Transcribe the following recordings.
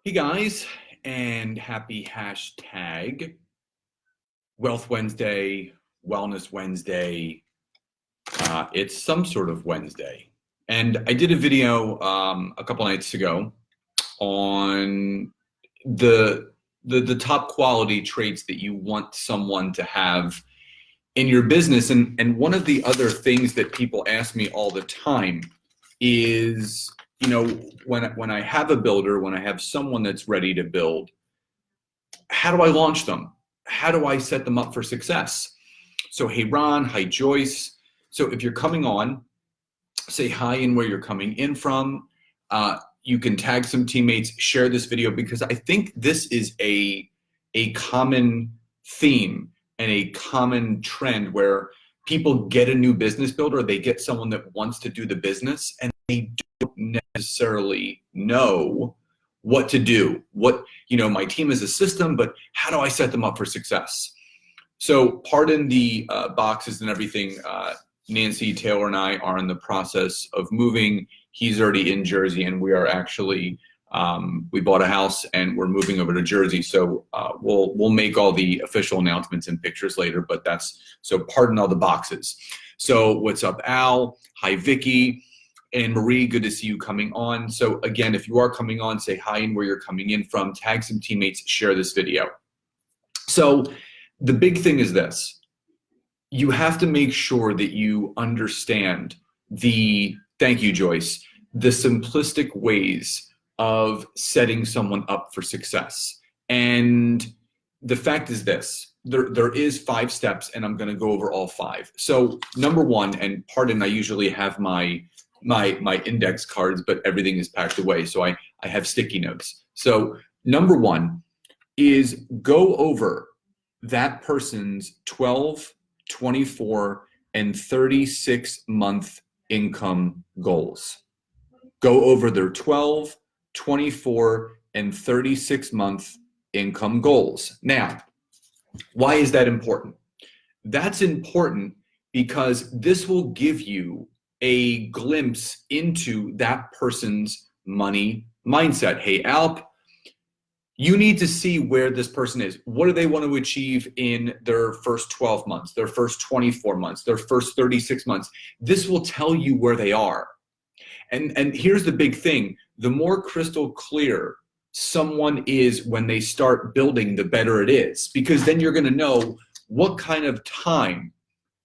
Hey guys, and happy hashtag Wealth Wednesday, Wellness Wednesday. It's some sort of Wednesday. And I did a video a couple nights ago on the top quality traits that you want someone to have in your business. And one of the other things that people ask me all the time is, when I have a builder, when I have someone that's ready to build, how do I launch them? How do I set them up for success? So, hey, Ron, hi, Joyce. So if you're coming on, say hi and where you're coming in from. You can tag some teammates, share this video, because I think this is a common theme and a common trend where people get a new business builder, they get someone that wants to do the business, and they don't necessarily know what to do. My team is a system, but how do I set them up for success? So pardon the boxes and everything. Nancy, Taylor, and I are in the process of moving. He's already in Jersey, and we are actually, we bought a house and we're moving over to Jersey. So we'll make all the official announcements and pictures later, but so pardon all the boxes. So what's up, Al? Hi, Vicky. And Marie, good to see you coming on. So again, if you are coming on, say hi and where you're coming in from, tag some teammates, share this video. So the big thing is this. You have to make sure that you understand thank you, Joyce, the simplistic ways of setting someone up for success. And the fact is this, there is 5 steps, and I'm gonna go over all 5. So number 1, and pardon, I usually have my index cards, but everything is packed away, so I have sticky notes. So number 1 is go over that person's 12, 24, and 36-month income goals. Go over their 12, 24, and 36-month income goals. Now, why is that important? That's important because this will give you a glimpse into that person's money mindset. Hey, Alp, you need to see where this person is. What do they want to achieve in their first 12 months, their first 24 months, their first 36 months? This will tell you where they are. And here's the big thing. The more crystal clear someone is when they start building, the better it is. Because then you're going to know, what kind of time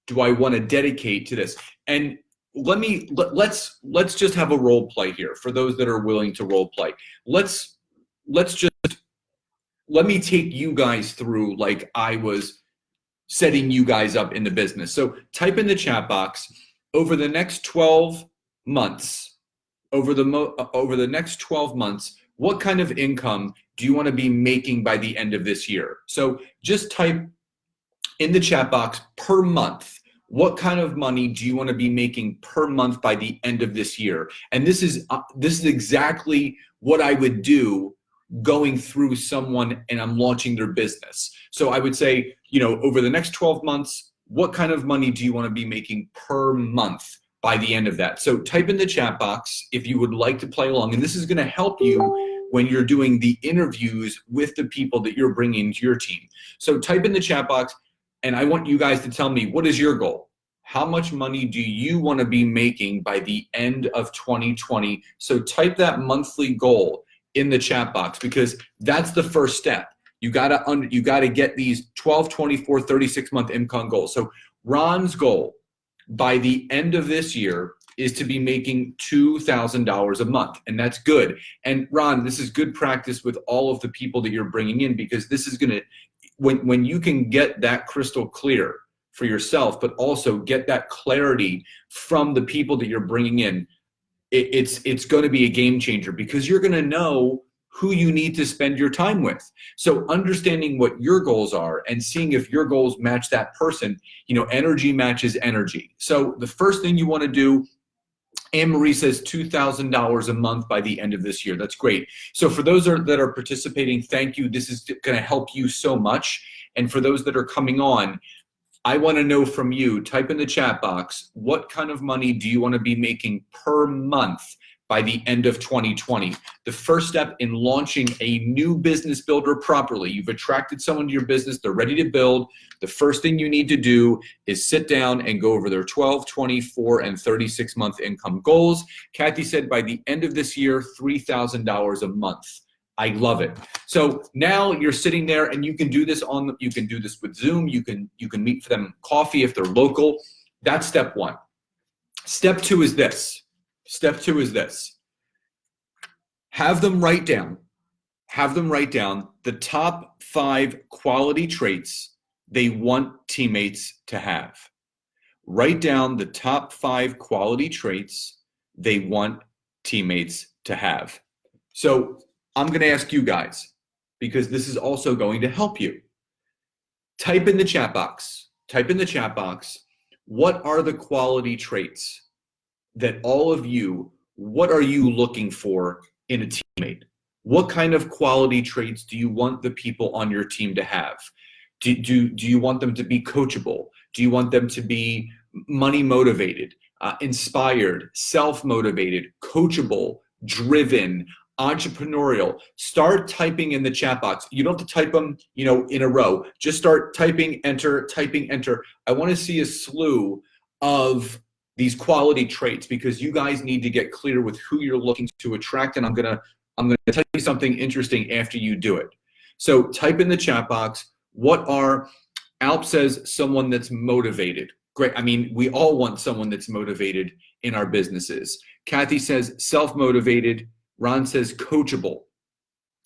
do I want to dedicate to this? And let's just have a role play here for those that are willing to role play. Let me take you guys through like I was setting you guys up in the business. So type in the chat box, over the next 12 months, over the next 12 months, what kind of income do you want to be making by the end of this year? So just type in the chat box per month. What kind of money do you want to be making per month by the end of this year? And this is exactly what I would do going through someone and I'm launching their business. So I would say, over the next 12 months, what kind of money do you want to be making per month by the end of that? So type in the chat box if you would like to play along. And this is going to help you when you're doing the interviews with the people that you're bringing to your team. So type in the chat box, and I want you guys to tell me, what is your goal? How much money do you want to be making by the end of 2020? So type that monthly goal in the chat box, because that's the first step. You gotta get these 12, 24, 36-month income goals. So Ron's goal by the end of this year is to be making $2,000 a month, and that's good. And Ron, this is good practice with all of the people that you're bringing in, because this is gonna, when you can get that crystal clear for yourself, but also get that clarity from the people that you're bringing in, it's going to be a game changer, because you're going to know who you need to spend your time with. So understanding what your goals are and seeing if your goals match that person, energy matches energy. So the first thing you want to do, Anne Marie says $2,000 a month by the end of this year. That's great. So for those that are participating, thank you. This is going to help you so much. And for those that are coming on, I want to know from you, type in the chat box, what kind of money do you want to be making per month by the end of 2020. The first step in launching a new business builder properly. You've attracted someone to your business, they're ready to build. The first thing you need to do is sit down and go over their 12, 24, and 36-month income goals. Kathy said by the end of this year, $3,000 a month. I love it. So now you're sitting there and you can do this with Zoom. You can meet for them coffee if they're local. That's step one. Step two is this. Have them write down the top 5 quality traits they want teammates to have. Write down the top 5 quality traits they want teammates to have. So I'm going to ask you guys, because this is also going to help you. Type in the chat box, what are the quality traits that all of you, what are you looking for in a teammate? What kind of quality traits do you want the people on your team to have? Do you want them to be coachable? Do you want them to be money motivated, inspired, self-motivated, coachable, driven, entrepreneurial? Start typing in the chat box. You don't have to type them, in a row. Just start typing enter, typing enter. I want to see a slew of these quality traits, because you guys need to get clear with who you're looking to attract. And I'm gonna tell you something interesting after you do it. So type in the chat box, Alp says someone that's motivated. Great. I mean, we all want someone that's motivated in our businesses. Kathy says self-motivated. Ron says coachable.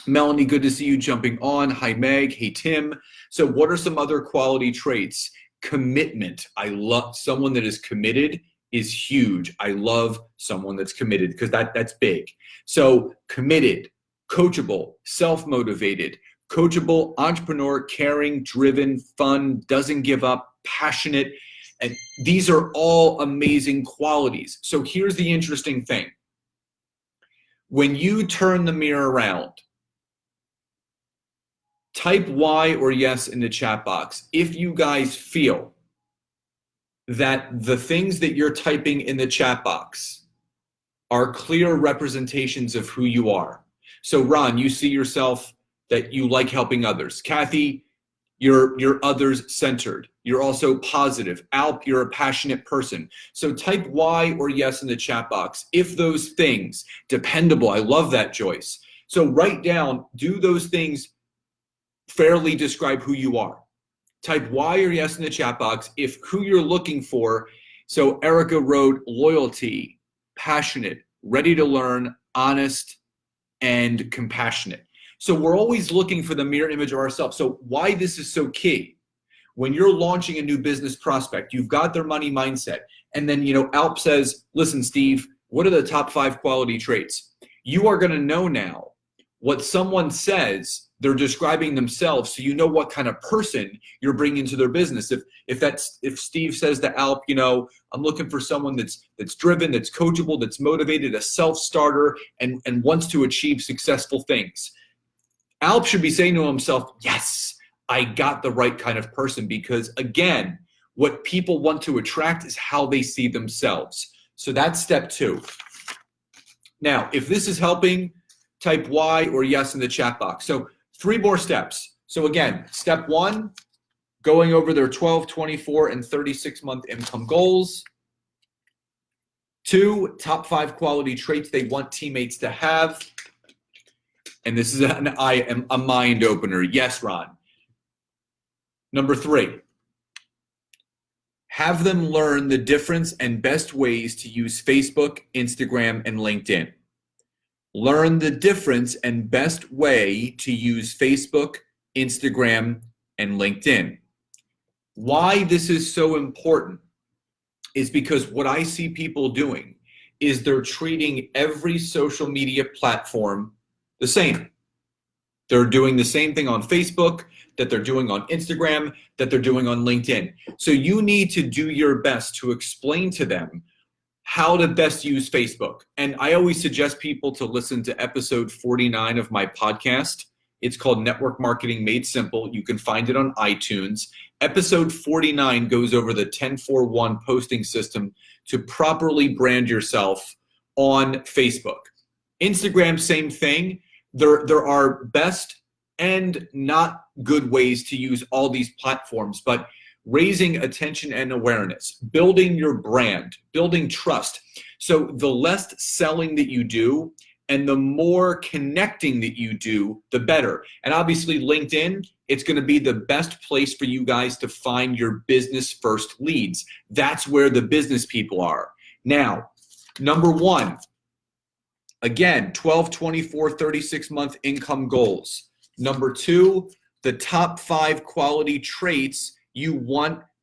Melanie, good to see you jumping on. Hi, Meg. Hey, Tim. So what are some other quality traits? Commitment. I love someone that is committed is huge. I love someone that's committed, because that's big. So committed, coachable, self-motivated, coachable, entrepreneur, caring, driven, fun, doesn't give up, passionate. And these are all amazing qualities. So here's the interesting thing. When you turn the mirror around, type Y or yes in the chat box if you guys feel that the things that you're typing in the chat box are clear representations of who you are. So Ron, you see yourself that you like helping others. Kathy, you're others centered. You're also positive. Alp, you're a passionate person. So type Y or yes in the chat box if those things, dependable. I love that, Joyce. So write down, do those things fairly describe who you are? Type Y or yes in the chat box if who you're looking for. So Erica wrote loyalty, passionate, ready to learn, honest, and compassionate. So we're always looking for the mirror image of ourselves. So why this is so key. When you're launching a new business prospect, you've got their money mindset. And then, Alp says, listen, Steve, what are the top 5 quality traits? You are going to know now what someone says they're describing themselves, so you know what kind of person you're bringing into their business. If Steve says to Alp, I'm looking for someone that's driven, that's coachable, that's motivated, a self-starter, and wants to achieve successful things. Alp should be saying to himself, yes, I got the right kind of person, because again, what people want to attract is how they see themselves. So that's step 2. Now, if this is helping, type Y or yes in the chat box. So 3 more steps. So again, step 1, going over their 12, 24, and 36-month income goals. 2, top 5 quality traits they want teammates to have. And this is a mind opener. Yes, Ron. Number 3, have them learn the difference and best ways to use Facebook, Instagram, and LinkedIn. Learn the difference and best way to use Facebook, Instagram, and LinkedIn. Why this is so important is because what I see people doing is they're treating every social media platform the same. They're doing the same thing on Facebook, that they're doing on Instagram, that they're doing on LinkedIn. So you need to do your best to explain to them how to best use Facebook. And I always suggest people to listen to episode 49 of my podcast. It's called Network Marketing Made Simple. You can find it on iTunes. Episode 49 goes over the 10-4-1 posting system to properly brand yourself on Facebook. Instagram, same thing. There are best and not good ways to use all these platforms, but raising attention and awareness, building your brand, building trust. So the less selling that you do and the more connecting that you do, the better. And obviously LinkedIn, it's going to be the best place for you guys to find your business first leads. That's where the business people are. Now, number one, again, 12, 24, 36-month income goals. Number two, the top 5 quality traits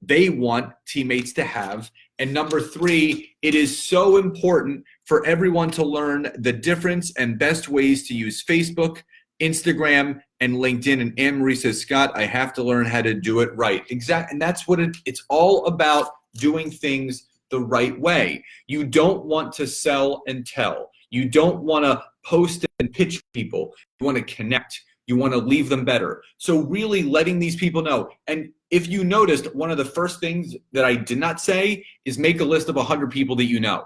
they want teammates to have. And number 3, it is so important for everyone to learn the difference and best ways to use Facebook, Instagram, and LinkedIn. And Anne-Marie says, Scott, I have to learn how to do it right. Exactly. And that's what it's all about, doing things the right way. You don't want to sell and tell. You don't want to post and pitch people. You want to connect. You want to leave them better. So really letting these people know. And if you noticed, one of the first things that I did not say is make a list of 100 people that you know.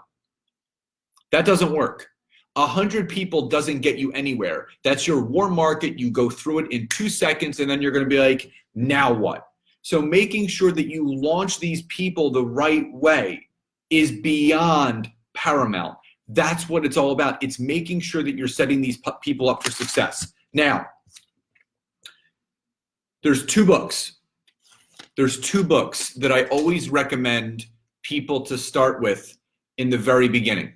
That doesn't work. 100 people doesn't get you anywhere. That's your warm market. You go through it in 2 seconds, and then you're going to be like, now what? So making sure that you launch these people the right way is beyond paramount. That's what it's all about. It's making sure that you're setting these people up for success. Now, there's 2 books. There's 2 books that I always recommend people to start with in the very beginning.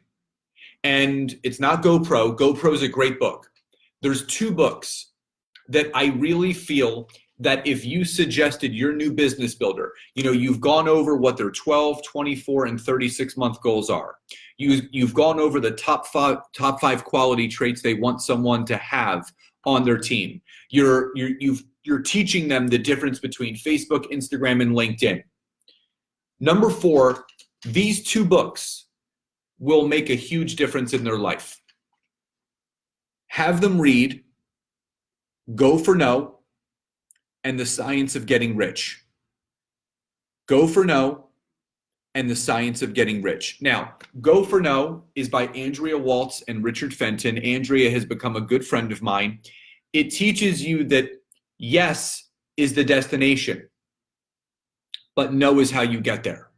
And it's not GoPro. GoPro is a great book. There's 2 books that I really feel that if you suggested your new business builder, you've gone over what their 12, 24, and 36-month goals are. You've gone over the top five quality traits they want someone to have on their team. You're teaching them the difference between Facebook, Instagram, and LinkedIn. Number 4, these 2 books will make a huge difference in their life. Have them read Go for No and The Science of Getting Rich. Go for No and The Science of Getting Rich. Now, Go for No is by Andrea Waltz and Richard Fenton. Andrea has become a good friend of mine. It teaches you that yes is the destination, but no is how you get there.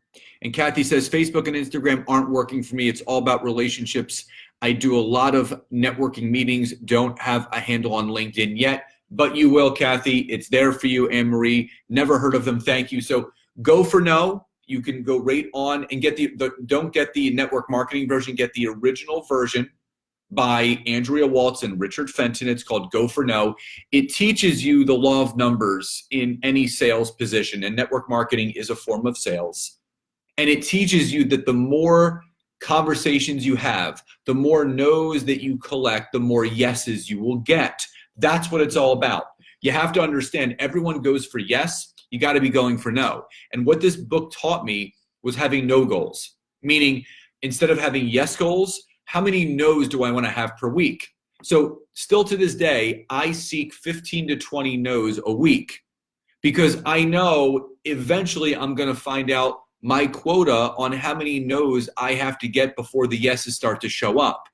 And Kathy says, Facebook and Instagram aren't working for me. It's all about relationships. I do a lot of networking meetings, don't have a handle on LinkedIn yet, but you will, Kathy. It's there for you, Anne-Marie. Never heard of them. Thank you. So Go for No. You can go right on and get don't get the network marketing version, get the original version by Andrea Waltz and Richard Fenton. It's called Go for No. It teaches you the law of numbers in any sales position, and network marketing is a form of sales. And it teaches you that the more conversations you have, the more no's that you collect, the more yeses you will get. That's what it's all about. You have to understand, everyone goes for yes. You got to be going for no. And what this book taught me was having no goals, meaning instead of having yes goals, how many no's do I want to have per week? So still to this day, I seek 15 to 20 no's a week because I know eventually I'm going to find out my quota on how many no's I have to get before the yeses start to show up.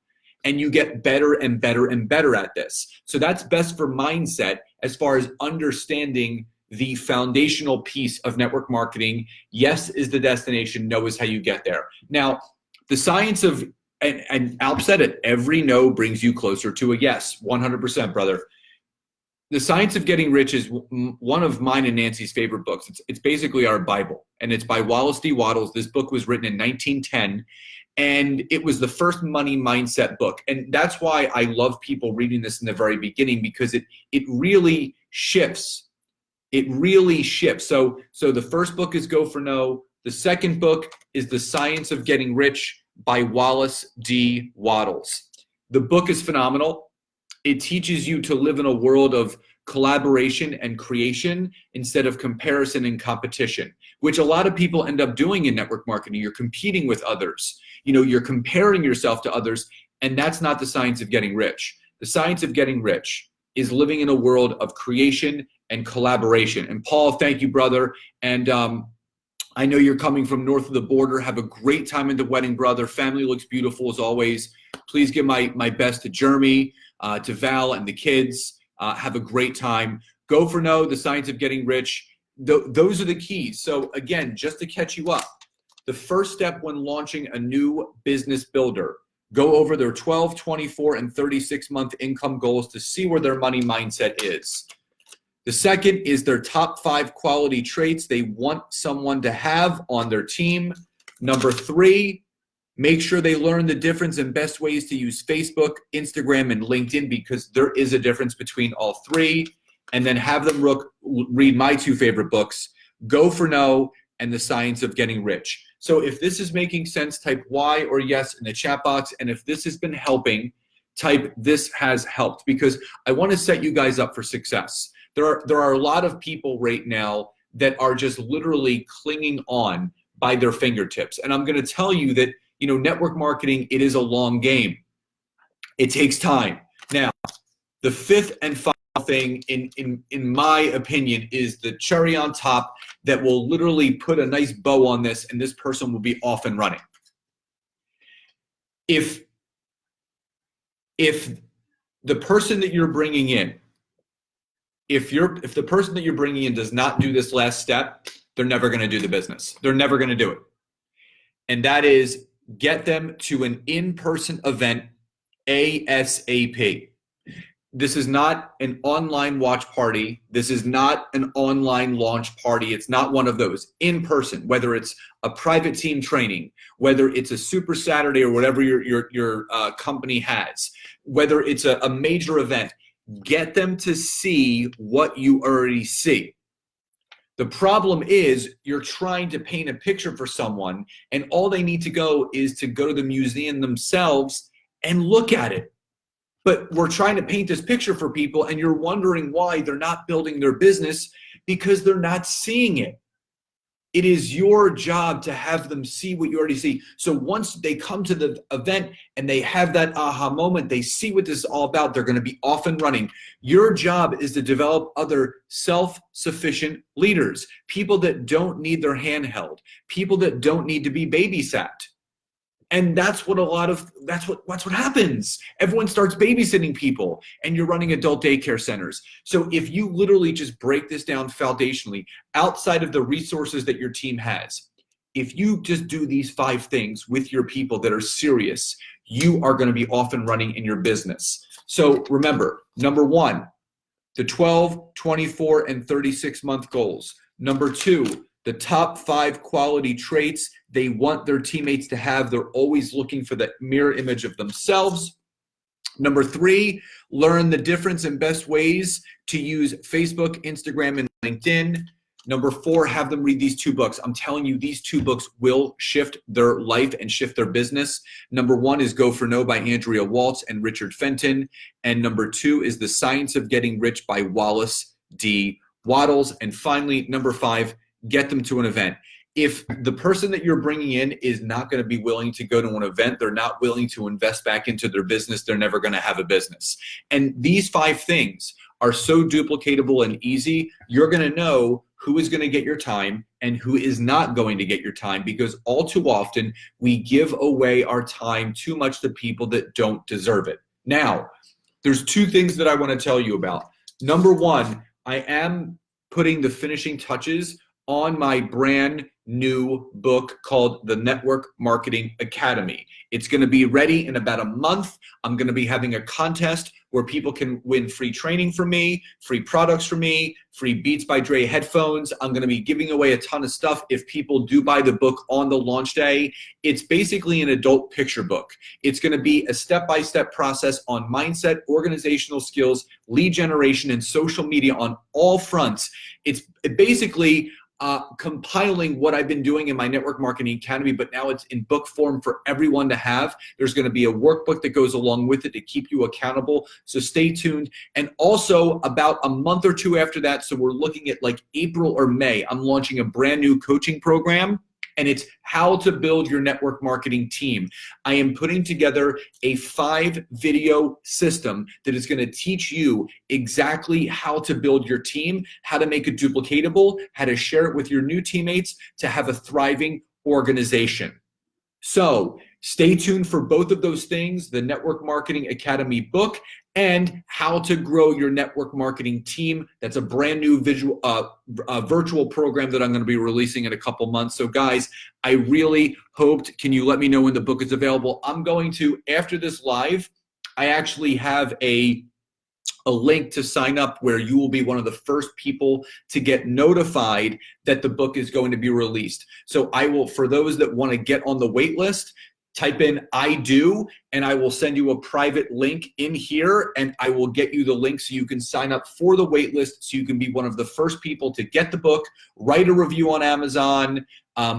And you get better and better and better at this. So that's best for mindset as far as understanding the foundational piece of network marketing. Yes is the destination, no is how you get there. Now, the science of, and Alp said it, every no brings you closer to a yes, 100%, brother. The Science of Getting Rich is one of mine and Nancy's favorite books. It's basically our Bible, and it's by Wallace D. Wattles. This book was written in 1910, and it was the first money mindset book. And that's why I love people reading this in the very beginning, because it really shifts. It really shifts. So the first book is Go for No. The second book is The Science of Getting Rich by Wallace D. Wattles. The book is phenomenal. It teaches you to live in a world of collaboration and creation instead of comparison and competition, which a lot of people end up doing in network marketing. You're competing with others. You're comparing yourself to others, and that's not the science of getting rich. The science of getting rich is living in a world of creation and collaboration. And Paul, thank you, brother. And I know you're coming from north of the border. Have a great time at the wedding, brother. Family looks beautiful as always. Please give my best to Jeremy, to Val, and the kids. Have a great time. Go for No, The Science of Getting Rich. Those are the keys. So again, just to catch you up, the first step when launching a new business builder, go over their 12, 24, and 36-month income goals to see where their money mindset is. The second is their top 5 quality traits they want someone to have on their team. Number 3, make sure they learn the difference and best ways to use Facebook, Instagram, and LinkedIn, because there is a difference between all 3. And then have them read my 2 favorite books, Go for No and The Science of Getting Rich. So if this is making sense, type Y or yes in the chat box. And if this has been helping, type this has helped, because I want to set you guys up for success. There are a lot of people right now that are just literally clinging on by their fingertips. And I'm going to tell you that, network marketing, it is a long game. It takes time. Now, the 5th and final thing, in my opinion, is the cherry on top that will literally put a nice bow on this, and this person will be off and running. If the person that you're bringing in, if the person that you're bringing in does not do this last step, they're never going to do the business. They're never going to do it. And that is, get them to an in-person event ASAP. This is not an online watch party. This is not an online launch party. It's not one of those. In person, whether it's a private team training, whether it's a Super Saturday or whatever your company has, whether it's a major event, get them to see what you already see. The problem is you're trying to paint a picture for someone, and all they need to go is to go to the museum themselves and look at it. But we're trying to paint this picture for people, and you're wondering why they're not building their business, because they're not seeing it. It is your job to have them see what you already see. So once they come to the event and they have that aha moment, they see what this is all about, they're going to be off and running. Your job is to develop other self-sufficient leaders, people that don't need their hand held, people that don't need to be babysat. And that's what happens. Everyone starts babysitting people, and you're running adult daycare centers. So if you literally just break this down foundationally, outside of the resources that your team has, if you just do these 5 things with your people that are serious, you are going to be off and running in your business. So remember, number 1, the 12, 24, and 36-month goals. Number 2, the top 5 quality traits they want their teammates to have. They're always looking for the mirror image of themselves. Number 3, learn the difference and best ways to use Facebook, Instagram, and LinkedIn. Number 4, have them read these 2 books. I'm telling you, these 2 books will shift their life and shift their business. Number 1 is Go for No by Andrea Waltz and Richard Fenton. And number 2 is The Science of Getting Rich by Wallace D. Wattles. And finally, number 5, get them to an event. If the person that you're bringing in is not going to be willing to go to an event, they're not willing to invest back into their business, they're never going to have a business. And these 5 things are so duplicatable and easy, you're going to know who is going to get your time and who is not going to get your time, because all too often we give away our time too much to people that don't deserve it. Now, there's 2 things that I want to tell you about. Number 1, I am putting the finishing touches on my brand new book called The Network Marketing Academy. It's going to be ready in about a month. I'm going to be having a contest where people can win free training from me, free products from me, free Beats by Dre headphones. I'm going to be giving away a ton of stuff if people do buy the book on the launch day. It's basically an adult picture book. It's going to be a step-by-step process on mindset, organizational skills, lead generation, and social media on all fronts. It's basically compiling what I've been doing in my Network Marketing Academy, but now it's in book form for everyone to have. There's going to be a workbook that goes along with it to keep you accountable. So stay tuned. And also about a month or 2 after that, so we're looking at like April or May, I'm launching a brand new coaching program and it's how to build your network marketing team. I am putting together a 5-video system that is going to teach you exactly how to build your team, how to make it duplicatable, how to share it with your new teammates to have a thriving organization. So stay tuned for both of those things, the Network Marketing Academy book and how to grow your network marketing team. That's a brand new virtual program that I'm going to be releasing in a couple months. So guys, I really hoped, can you let me know when the book is available? I'm going to, after this live, I actually have a link to sign up where you will be one of the first people to get notified that the book is going to be released. So I will, for those that want to get on the wait list, type in I do, and I will send you a private link in here, and I will get you the link so you can sign up for the wait list so you can be one of the first people to get the book, write a review on Amazon,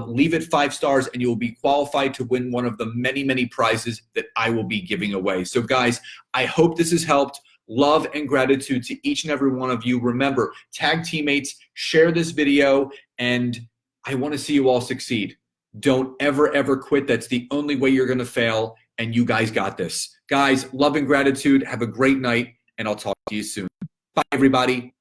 leave it 5 stars, and you will be qualified to win one of the many, many prizes that I will be giving away. So guys, I hope this has helped. Love and gratitude to each and every one of you. Remember, tag teammates, share this video, and I want to see you all succeed. Don't ever, ever quit. That's the only way you're going to fail, and you guys got this. Guys, love and gratitude. Have a great night, and I'll talk to you soon. Bye, everybody.